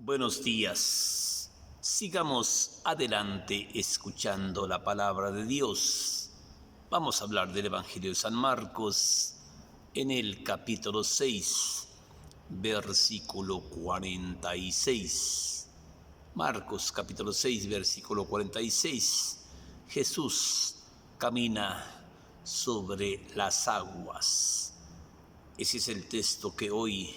Buenos días. Sigamos adelante escuchando la palabra de Dios. Vamos a hablar del Evangelio de San Marcos en el capítulo 6, versículo 46. Marcos capítulo 6, versículo 46. Jesús camina sobre las aguas. Ese es el texto que hoy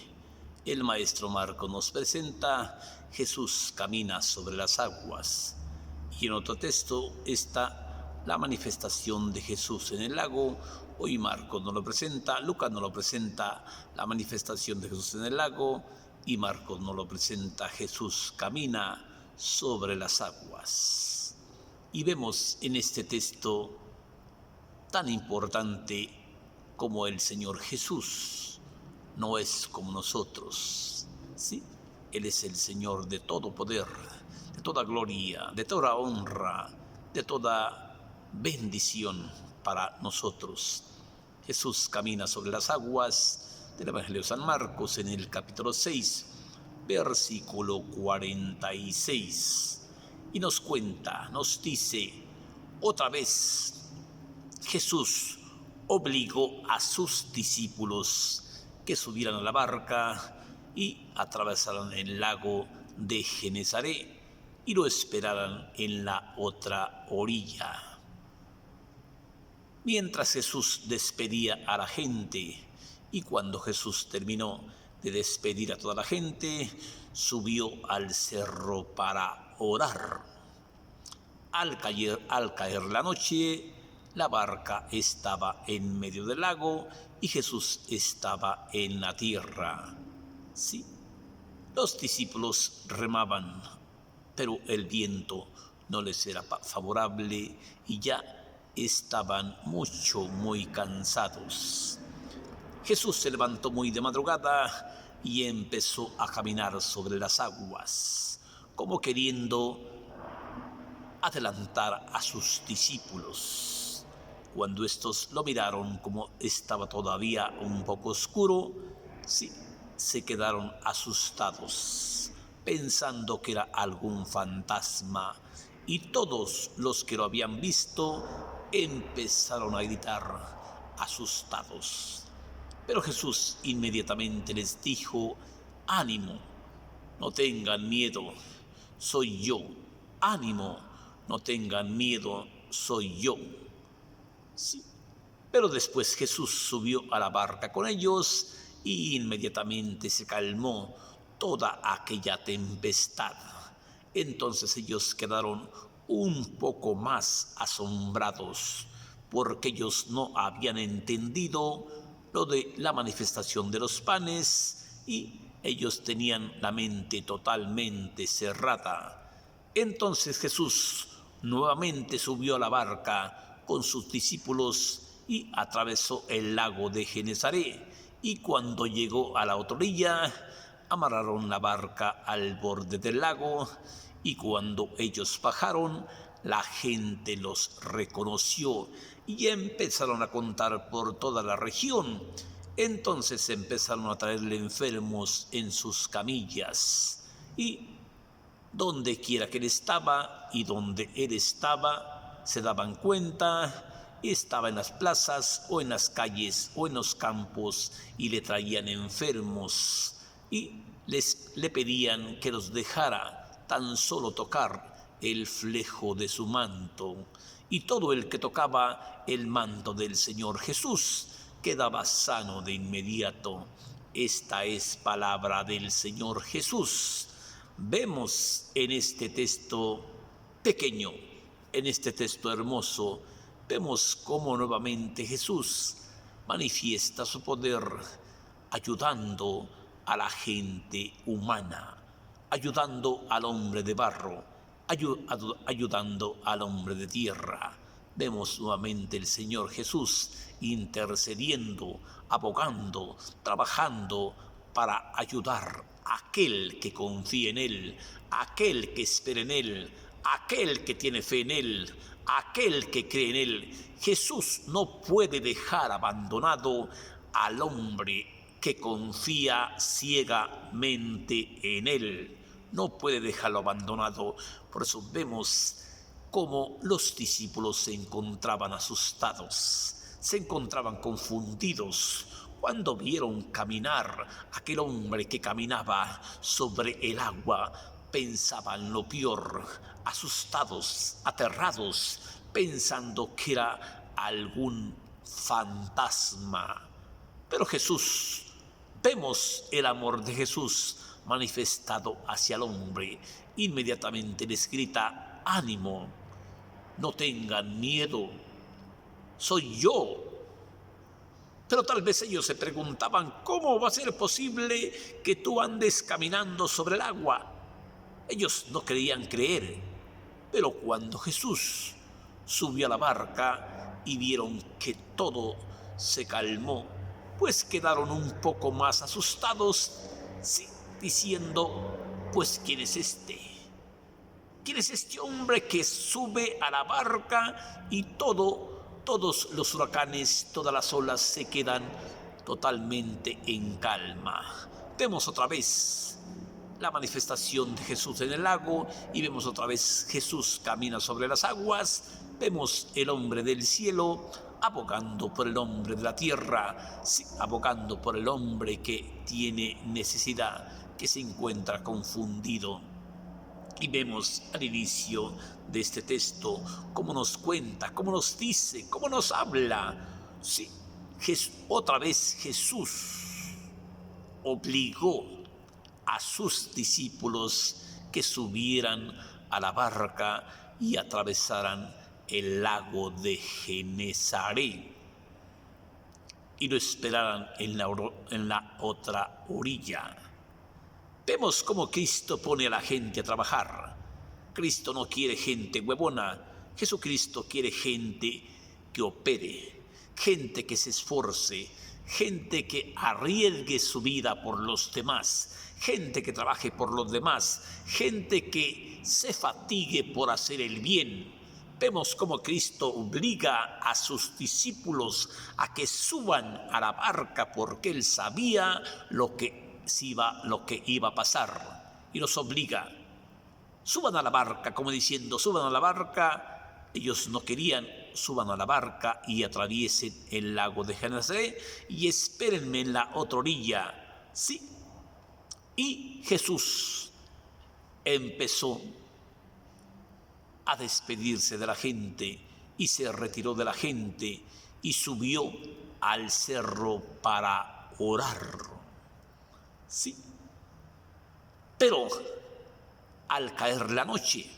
el maestro Marcos nos presenta. Jesús camina sobre las aguas. Y en otro texto está la manifestación de Jesús en el lago. Hoy Marcos nos lo presenta, Lucas nos lo presenta, la manifestación de Jesús en el lago, y Marcos nos lo presenta, Jesús camina sobre las aguas. Y vemos en este texto tan importante como el Señor Jesús no es como nosotros, ¿sí? Él es el Señor de todo poder, de toda gloria, de toda honra, de toda bendición para nosotros. Jesús camina sobre las aguas del Evangelio de San Marcos en el capítulo 6, versículo 46. Y nos cuenta, nos dice, otra vez Jesús obligó a sus discípulos que subieran a la barca y atravesaran el lago de Genesaret y lo esperaran en la otra orilla. Mientras Jesús despedía a la gente, y cuando Jesús terminó de despedir a toda la gente, subió al cerro para orar. Al caer la noche, la barca estaba en medio del lago y Jesús estaba en la tierra. Sí, los discípulos remaban, pero el viento no les era favorable y ya estaban muy cansados. Jesús se levantó muy de madrugada y empezó a caminar sobre las aguas, como queriendo adelantar a sus discípulos. Cuando estos lo miraron, como estaba todavía un poco oscuro, sí, se quedaron asustados, pensando que era algún fantasma, y todos los que lo habían visto empezaron a gritar asustados. Pero Jesús inmediatamente les dijo: ánimo, no tengan miedo, soy yo. Ánimo, no tengan miedo, soy yo. Sí. Pero después Jesús subió a la barca con ellos y inmediatamente se calmó toda aquella tempestad. Entonces ellos quedaron un poco más asombrados, porque ellos no habían entendido lo de la manifestación de los panes y ellos tenían la mente totalmente cerrada. Entonces Jesús nuevamente subió a la barca con sus discípulos y atravesó el lago de Genesaret, y cuando llegó a la otra orilla, amarraron la barca al borde del lago, y cuando ellos bajaron, la gente los reconoció y empezaron a contar por toda la región. Entonces empezaron a traerle enfermos en sus camillas, y donde quiera que él estaba y donde él estaba, se daban cuenta, estaba en las plazas o en las calles o en los campos, y le traían enfermos y le pedían que los dejara tan solo tocar el flejo de su manto, y todo el que tocaba el manto del Señor Jesús quedaba sano de inmediato. Esta es palabra del Señor Jesús. Vemos en este texto pequeño, en este texto hermoso, vemos cómo nuevamente Jesús manifiesta su poder ayudando a la gente humana, ayudando al hombre de barro, ayudando al hombre de tierra. Vemos nuevamente el Señor Jesús intercediendo, abogando, trabajando para ayudar a aquel que confía en Él, a aquel que espera en Él, aquel que tiene fe en Él, aquel que cree en Él. Jesús no puede dejar abandonado al hombre que confía ciegamente en Él. no puede dejarlo abandonado. Por eso vemos cómo los discípulos se encontraban asustados, se encontraban confundidos cuando vieron caminar aquel hombre que caminaba sobre el agua. Pensaban lo peor, asustados, aterrados, pensando que era algún fantasma. Pero Jesús, vemos el amor de Jesús manifestado hacia el hombre. Inmediatamente les grita: ánimo, no tengan miedo, soy yo. Pero tal vez ellos se preguntaban: ¿cómo va a ser posible que tú andes caminando sobre el agua? Ellos no querían creer, pero cuando Jesús subió a la barca y vieron que todo se calmó, pues quedaron un poco más asustados, sí, diciendo: pues ¿quién es este? ¿Quién es este hombre que sube a la barca y todos los huracanes, todas las olas se quedan totalmente en calma? Vemos otra vez la manifestación de Jesús en el lago y vemos otra vez Jesús camina sobre las aguas. Vemos el hombre del cielo abogando por el hombre de la tierra, sí, abogando por el hombre que tiene necesidad, que se encuentra confundido. Y vemos al inicio de este texto cómo nos cuenta, cómo nos dice, cómo nos habla. Sí, otra vez Jesús obligó a sus discípulos que subieran a la barca y atravesaran el lago de Genesaret y lo esperaran en la otra orilla. Vemos cómo Cristo pone a la gente a trabajar. Cristo no quiere gente huevona. Jesucristo quiere gente que opere, gente que se esforce, gente que arriesgue su vida por los demás, gente que trabaje por los demás, gente que se fatigue por hacer el bien. Vemos cómo Cristo obliga a sus discípulos a que suban a la barca porque Él sabía lo que iba a pasar. Y los obliga: suban a la barca, como diciendo, suban a la barca. Ellos no querían: suban a la barca y atraviesen el lago de Genesaret y espérenme en la otra orilla. Sí. Y Jesús empezó a despedirse de la gente y se retiró de la gente y subió al cerro para orar. Sí. Pero al caer la noche,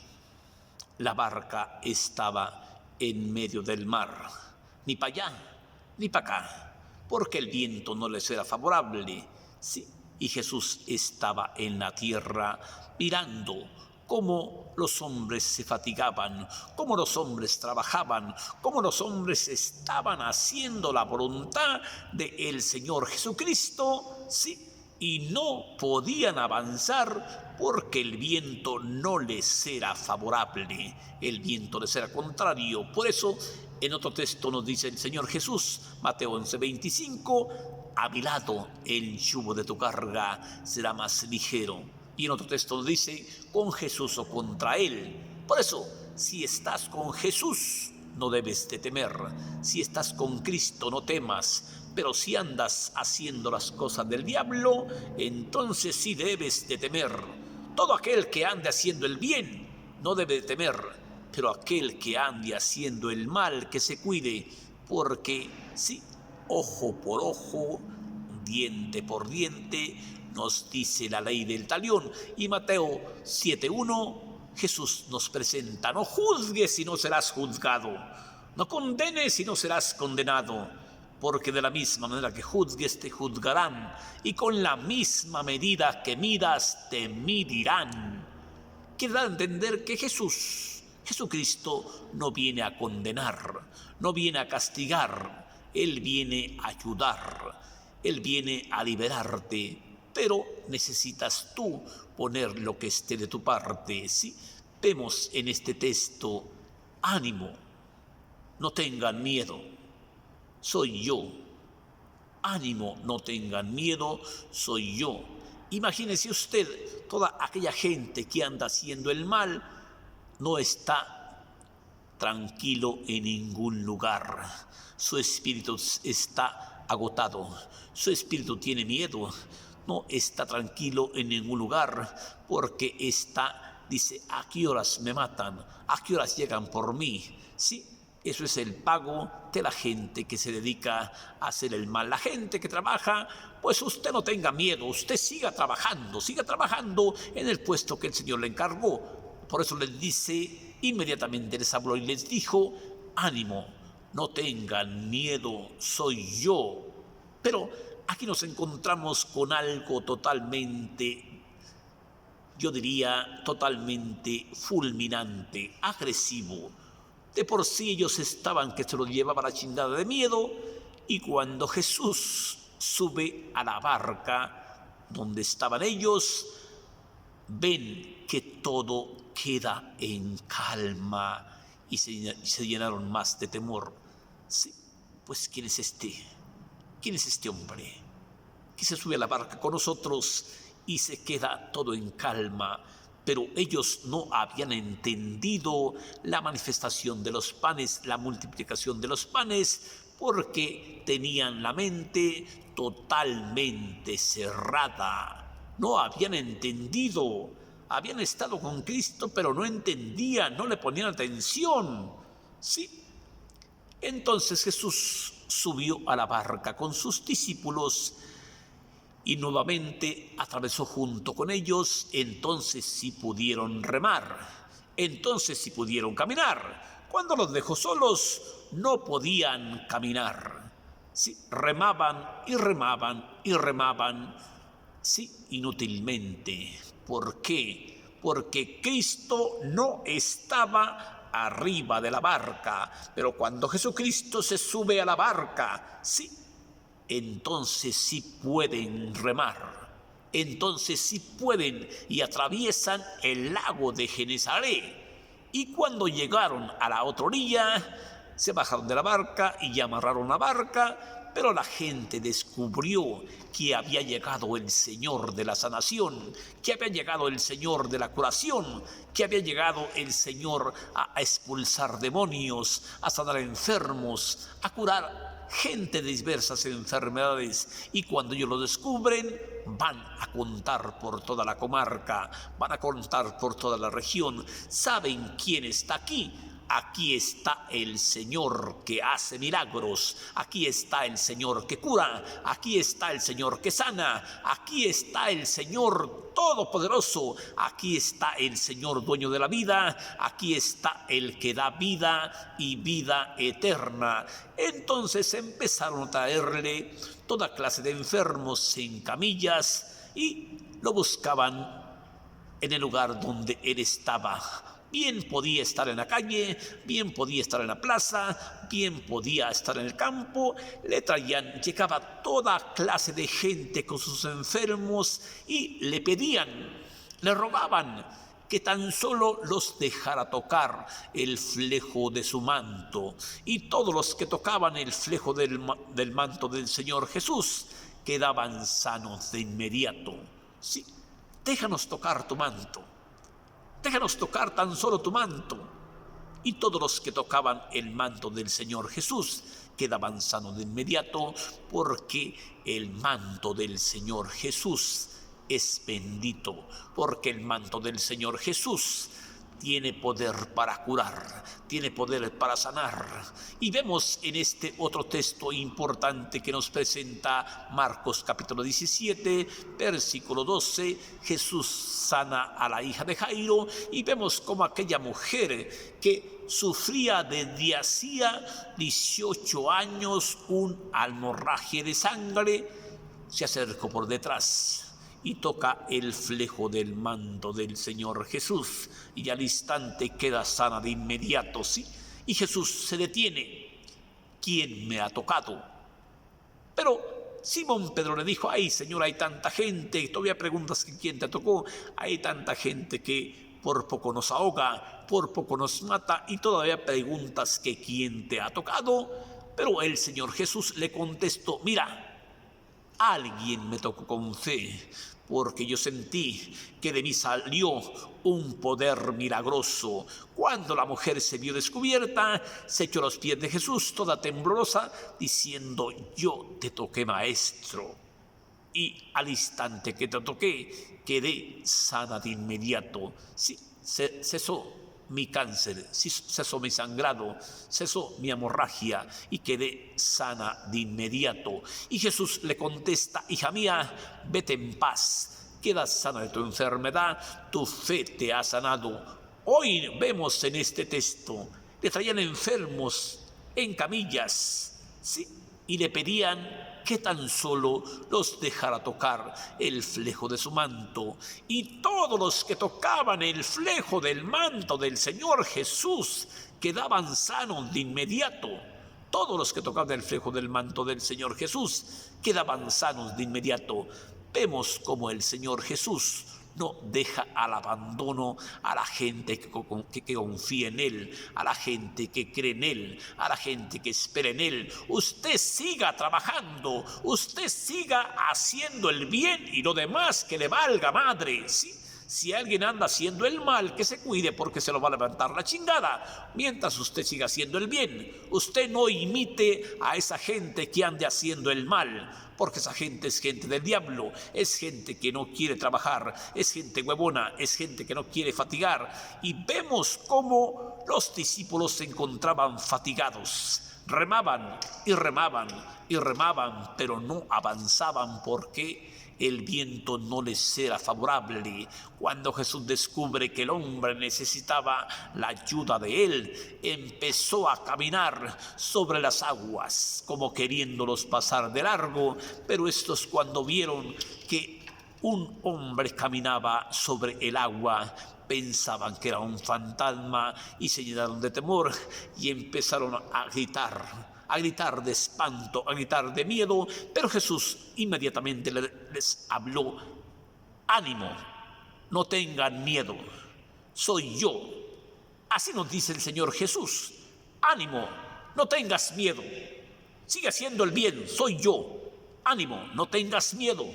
la barca estaba en medio del mar, ni para allá ni para acá, porque el viento no les era favorable. Sí. Y Jesús estaba en la tierra mirando cómo los hombres se fatigaban, cómo los hombres trabajaban, cómo los hombres estaban haciendo la voluntad del Señor Jesucristo, sí, y no podían avanzar porque el viento no les era favorable, el viento les era contrario. Por eso, en otro texto nos dice el Señor Jesús, Mateo 11:25, a mi lado el yugo de tu carga será más ligero. Y en otro texto nos dice, con Jesús o contra Él. Por eso, si estás con Jesús, no debes de temer. Si estás con Cristo, no temas. Pero si andas haciendo las cosas del diablo, entonces sí debes de temer. Todo aquel que ande haciendo el bien, no debe de temer. Pero aquel que ande haciendo el mal, que se cuide, porque sí, ojo por ojo, diente por diente, nos dice la ley del talión. Y Mateo 7:1, Jesús nos presenta: no juzgues y no serás juzgado, no condenes y no serás condenado, porque de la misma manera que juzgues te juzgarán, y con la misma medida que midas te medirán. Quiere dar a entender que Jesucristo no viene a condenar, no viene a castigar, Él viene a ayudar, Él viene a liberarte, pero necesitas tú poner lo que esté de tu parte. ¿Sí? Vemos en este texto: ánimo, no tengan miedo, soy yo. Ánimo, no tengan miedo, soy yo. Imagínese usted, toda aquella gente que anda haciendo el mal no está tranquilo en ningún lugar. Su espíritu está agotado, su espíritu tiene miedo, no está tranquilo en ningún lugar porque dice, ¿a qué horas me matan? ¿A qué horas llegan por mí? Sí, eso es el pago de la gente que se dedica a hacer el mal. La gente que trabaja, pues usted no tenga miedo, usted siga trabajando en el puesto que el Señor le encargó. Por eso les dice, inmediatamente les habló y les dijo, ánimo, no tengan miedo, soy yo. Pero aquí nos encontramos con algo totalmente, yo diría, totalmente fulminante, agresivo. De por sí ellos estaban que se los llevaba la chingada de miedo, y cuando Jesús sube a la barca donde estaban ellos, ven que todo queda en calma y se llenaron más de temor. Sí, pues ¿quién es este? ¿Quién es este hombre que se sube a la barca con nosotros y se queda todo en calma? Pero ellos no habían entendido la manifestación de los panes, la multiplicación de los panes, porque tenían la mente totalmente cerrada. No habían entendido. Habían estado con Cristo, pero no entendían, no le ponían atención. Sí. Entonces Jesús subió a la barca con sus discípulos y nuevamente atravesó junto con ellos. Entonces sí pudieron remar, entonces sí pudieron caminar. Cuando los dejó solos, no podían caminar. Sí, remaban y remaban y remaban, sí, inútilmente. ¿Por qué? Porque Cristo no estaba arriba de la barca, pero cuando Jesucristo se sube a la barca, sí, entonces sí pueden remar, entonces sí pueden y atraviesan el lago de Genesaret. Y cuando llegaron a la otra orilla, se bajaron de la barca y amarraron la barca, pero la gente descubrió que había llegado el Señor de la sanación, que había llegado el Señor de la curación, que había llegado el Señor a expulsar demonios, a sanar enfermos, a curar gente de diversas enfermedades. Y cuando ellos lo descubren, van a contar por toda la comarca, van a contar por toda la región. ¿Saben quién está aquí? Aquí está el Señor que hace milagros, aquí está el Señor que cura, aquí está el Señor que sana, aquí está el Señor todopoderoso, aquí está el Señor dueño de la vida, aquí está el que da vida y vida eterna. Entonces empezaron a traerle toda clase de enfermos en camillas y lo buscaban en el lugar donde él estaba. Bien podía estar en la calle, bien podía estar en la plaza, bien podía estar en el campo. Le traían, llegaba toda clase de gente con sus enfermos y le pedían, le rogaban que tan solo los dejara tocar el flejo de su manto. Y todos los que tocaban el flejo del manto del Señor Jesús quedaban sanos de inmediato. Sí, déjanos tocar tu manto. Déjanos tocar tan solo tu manto. Y todos los que tocaban el manto del Señor Jesús quedaban sanos de inmediato, porque el manto del Señor Jesús es bendito, porque el manto del Señor Jesús tiene poder para curar, tiene poder para sanar. Y vemos en este otro texto importante que nos presenta Marcos capítulo 17, versículo 12, Jesús sana a la hija de Jairo, y vemos como aquella mujer que sufría desde hacía 18 años un hemorragia de sangre, se acercó por detrás y toca el flejo del manto del Señor Jesús, y al instante queda sana de inmediato, ¿sí? Y Jesús se detiene. ¿Quién me ha tocado? Pero Simón Pedro le dijo, ay Señor, hay tanta gente, todavía preguntas que quién te tocó, hay tanta gente que por poco nos ahoga, por poco nos mata, y todavía preguntas que quién te ha tocado. Pero el Señor Jesús le contestó, mira, Alguien me tocó con fe, porque yo sentí que de mí salió un poder milagroso. Cuando la mujer se vio descubierta, se echó a los pies de Jesús, toda temblorosa, diciendo: yo te toqué, maestro. Y al instante que te toqué, quedé sana de inmediato. Sí, cesó mi cáncer, cesó mi sangrado, cesó mi hemorragia y quedé sana de inmediato. Y Jesús le contesta: hija mía, vete en paz, quedas sana de tu enfermedad, tu fe te ha sanado. Hoy vemos en este texto, le traían enfermos en camillas, ¿sí? Y le pedían que tan solo los dejara tocar el flejo de su manto. Y todos los que tocaban el flejo del manto del Señor Jesús quedaban sanos de inmediato. Todos los que tocaban el flejo del manto del Señor Jesús quedaban sanos de inmediato. Vemos como el Señor Jesús no deja al abandono a la gente que confía en Él, a la gente que cree en Él, a la gente que espera en Él. Usted siga trabajando, usted siga haciendo el bien y lo demás que le valga madre, ¿sí? Si alguien anda haciendo el mal, que se cuide porque se lo va a levantar la chingada. Mientras usted siga haciendo el bien, usted no imite a esa gente que ande haciendo el mal, porque esa gente es gente del diablo, es gente que no quiere trabajar, es gente huevona, es gente que no quiere fatigar. Y vemos cómo los discípulos se encontraban fatigados. Remaban y remaban y remaban, pero no avanzaban porque el viento no les era favorable. Cuando Jesús descubre que el hombre necesitaba la ayuda de Él, empezó a caminar sobre las aguas, como queriéndolos pasar de largo. Pero estos, cuando vieron que un hombre caminaba sobre el agua, pensaban que era un fantasma y se llenaron de temor y empezaron a gritar de espanto, a gritar de miedo. Pero Jesús inmediatamente les habló: ánimo, no tengan miedo, soy yo. Así nos dice el Señor Jesús: ánimo, no tengas miedo, sigue haciendo el bien, soy yo. Ánimo, no tengas miedo.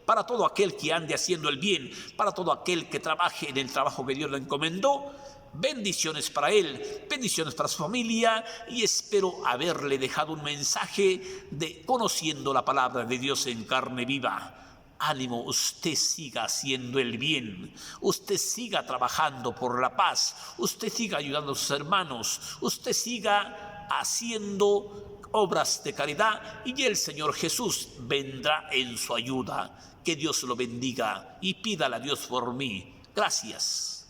Para todo aquel que ande haciendo el bien, para todo aquel que trabaje en el trabajo que Dios le encomendó, bendiciones para él, bendiciones para su familia, y espero haberle dejado un mensaje de conociendo la palabra de Dios en carne viva. Ánimo, usted siga haciendo el bien, usted siga trabajando por la paz, usted siga ayudando a sus hermanos, usted siga haciendo obras de caridad y el Señor Jesús vendrá en su ayuda. Que Dios lo bendiga y pídale a Dios por mí. Gracias.